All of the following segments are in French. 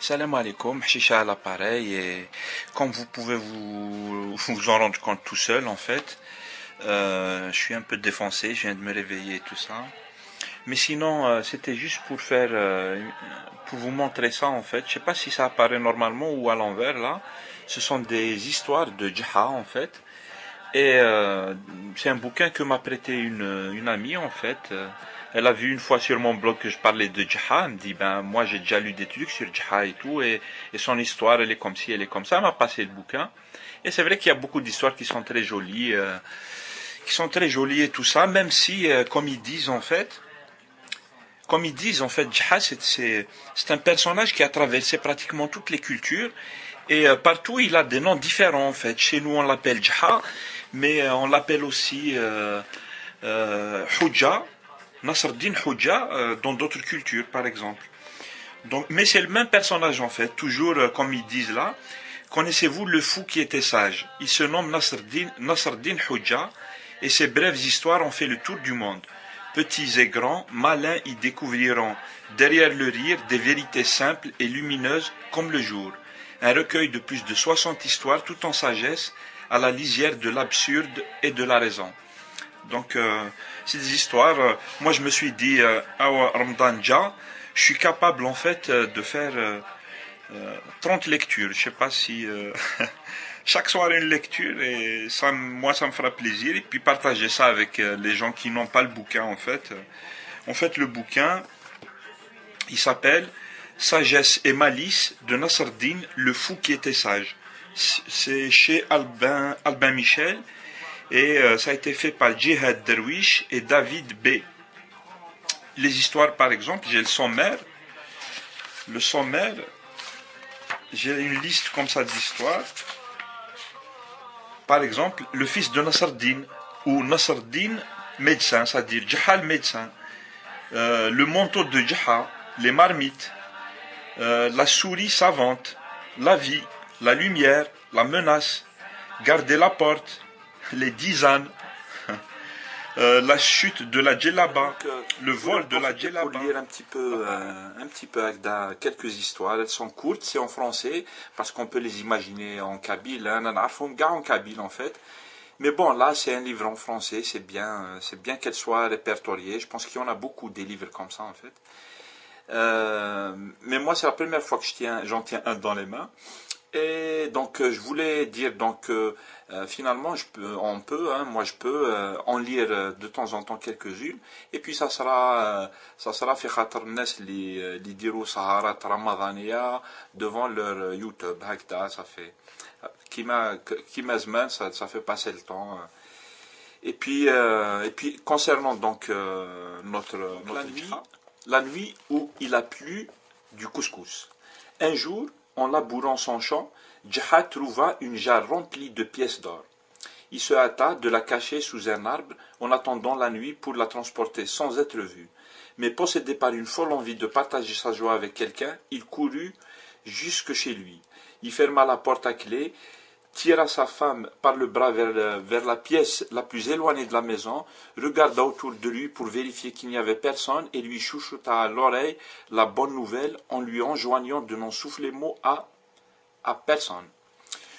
Salam alaikum, Chicha à l'appareil et comme vous pouvez vous en rendre compte tout seul en fait, je suis un peu défoncé, je viens de me réveiller et tout ça. Mais sinon, c'était juste pour vous montrer ça en fait. Je sais pas si ça apparaît normalement ou à l'envers là. Ce sont des histoires de Djaha en fait. Et c'est un bouquin que m'a prêté une amie en fait. Elle a vu une fois sur mon blog que je parlais de Djaha. Elle me dit, ben moi j'ai déjà lu des trucs sur Djaha et tout. Et son histoire, elle est comme ci, elle est comme ça. Elle m'a passé le bouquin. Et c'est vrai qu'il y a beaucoup d'histoires qui sont très jolies. Qui sont très jolies et tout ça. Même si, comme ils disent en fait, Djaha c'est un personnage qui a traversé pratiquement toutes les cultures. Et partout, il a des noms différents en fait. Chez nous, on l'appelle Djaha, mais on l'appelle aussi Hujja, Nasruddin Hujja, dans d'autres cultures par exemple. Donc, mais c'est le même personnage en fait, toujours comme ils disent là. Connaissez-vous le fou qui était sage? Il se nomme Nasruddin Hujja et ses brèves histoires ont fait le tour du monde. Petits et grands, malins y découvriront, derrière le rire, des vérités simples et lumineuses comme le jour. Un recueil de plus de 60 histoires, tout en sagesse, à la lisière de l'absurde et de la raison. Donc, c'est des histoires. Moi, je me suis dit, à Ramadan Ja, je suis capable en fait de faire 30 lectures. Je sais pas si chaque soir une lecture et ça, moi, ça me fera plaisir. Et puis partager ça avec les gens qui n'ont pas le bouquin en fait. En fait, le bouquin, il s'appelle Sagesse et malice de Nasreddin, le fou qui était sage. C'est chez Albin Michel et ça a été fait par Djihad Derwish et David B. Les histoires, par exemple, j'ai le sommaire. Le sommaire, j'ai une liste comme ça d'histoires. Par exemple, le fils de Nasreddin ou Nasreddin médecin, c'est-à-dire Djahal médecin. Le manteau de Djaha, les marmites, la souris savante, la vie, la lumière, la menace, garder la porte, les 10 ânes, la chute de la djellaba, le vol de la djellaba. Pour lire un petit peu Agda, quelques histoires, elles sont courtes, c'est en français, parce qu'on peut les imaginer en kabyle, en kabyle en fait. Mais bon, là, c'est un livre en français, c'est bien qu'elle soit répertoriée. Je pense qu'il y en a beaucoup des livres comme ça en fait. Mais moi, c'est la première fois que j'en tiens un dans les mains. Et donc, je voulais dire donc finalement, moi je peux en lire de temps en temps quelques-unes. Et puis ça sera في خاطر الناس اللي يديروا سهرات رمضانية devant leur YouTube. هكذا ça fait كيما زمان ça fait passer le temps. Et puis concernant donc notre la nuit où il a plu du couscous. Un jour, en labourant son champ, Djaha trouva une jarre remplie de pièces d'or. Il se hâta de la cacher sous un arbre en attendant la nuit pour la transporter sans être vu. Mais possédé par une folle envie de partager sa joie avec quelqu'un, il courut jusque chez lui. Il ferma la porte à clé, tira sa femme par le bras vers la pièce la plus éloignée de la maison, regarda autour de lui pour vérifier qu'il n'y avait personne et lui chuchota à l'oreille la bonne nouvelle en lui enjoignant de n'en souffler mot à personne.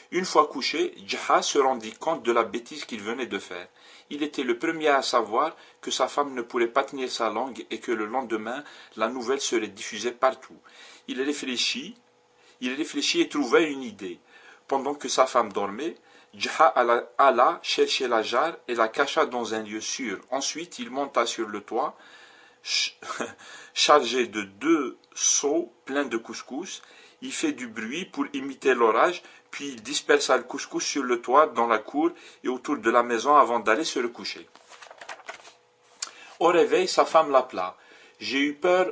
Une fois couché, Djaha se rendit compte de la bêtise qu'il venait de faire. Il était le premier à savoir que sa femme ne pourrait pas tenir sa langue et que le lendemain, la nouvelle serait diffusée partout. Il réfléchit et trouva une idée. Pendant que sa femme dormait, Djaha alla chercher la jarre et la cacha dans un lieu sûr. Ensuite, il monta sur le toit, chargé de 2 seaux pleins de couscous. Il fit du bruit pour imiter l'orage, puis il dispersa le couscous sur le toit, dans la cour et autour de la maison avant d'aller se recoucher. Au réveil, sa femme l'appela. J'ai eu peur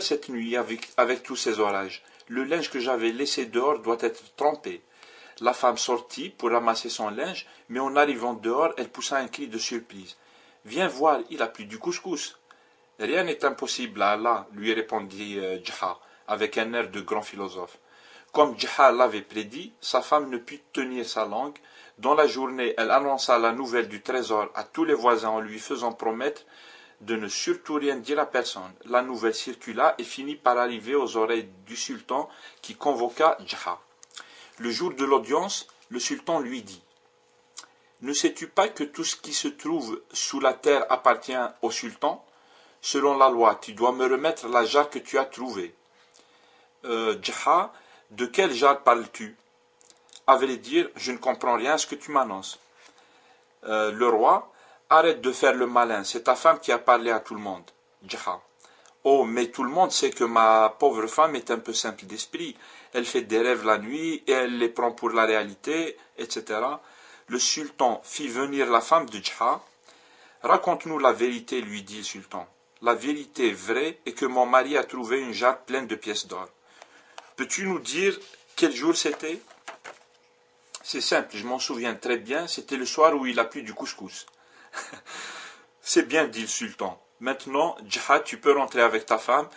cette nuit avec tous ces orages. Le linge que j'avais laissé dehors doit être trempé. La femme sortit pour ramasser son linge, mais en arrivant dehors, elle poussa un cri de surprise. Viens voir, il a plu du couscous. Rien n'est impossible à Allah, lui répondit Djaha, avec un air de grand philosophe. Comme Djaha l'avait prédit, sa femme ne put tenir sa langue. Dans la journée, elle annonça la nouvelle du trésor à tous les voisins en lui faisant promettre de ne surtout rien dire à personne. La nouvelle circula et finit par arriver aux oreilles du sultan qui convoqua Djha. Le jour de l'audience, le sultan lui dit: ne sais-tu pas que tout ce qui se trouve sous la terre appartient au sultan? Selon la loi, tu dois me remettre la jarre que tu as trouvée. Djha, de quelle jarre parles-tu? À vrai dire, je ne comprends rien à ce que tu m'annonces. Le roi: arrête de faire le malin, c'est ta femme qui a parlé à tout le monde. Djha: oh, mais tout le monde sait que ma pauvre femme est un peu simple d'esprit. Elle fait des rêves la nuit et elle les prend pour la réalité, etc. Le sultan fit venir la femme de Djha. Raconte-nous la vérité, lui dit le sultan. La vérité vraie est que mon mari a trouvé une jarre pleine de pièces d'or. Peux-tu nous dire quel jour c'était? C'est simple, je m'en souviens très bien, c'était le soir où il a plu du couscous. C'est bien, dit le sultan. Maintenant, Djha, tu peux rentrer avec ta femme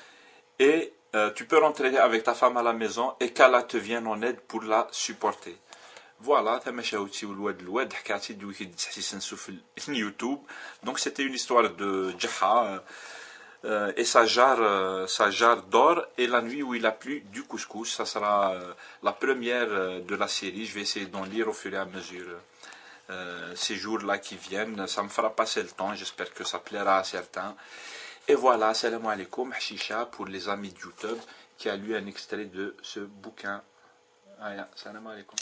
et tu peux rentrer avec ta femme à la maison et qu'Allah te vienne en aide pour la supporter. Voilà, donc c'était une histoire de Djha et sa jarre d'or et la nuit où il a plu du couscous. Ça sera la première de la série. Je vais essayer d'en lire au fur et à mesure ces jours-là qui viennent. Ça me fera passer le temps. J'espère que ça plaira à certains. Et voilà, salam alaikum, Hashisha pour les amis de YouTube qui a lu un extrait de ce bouquin. Salam alaikum.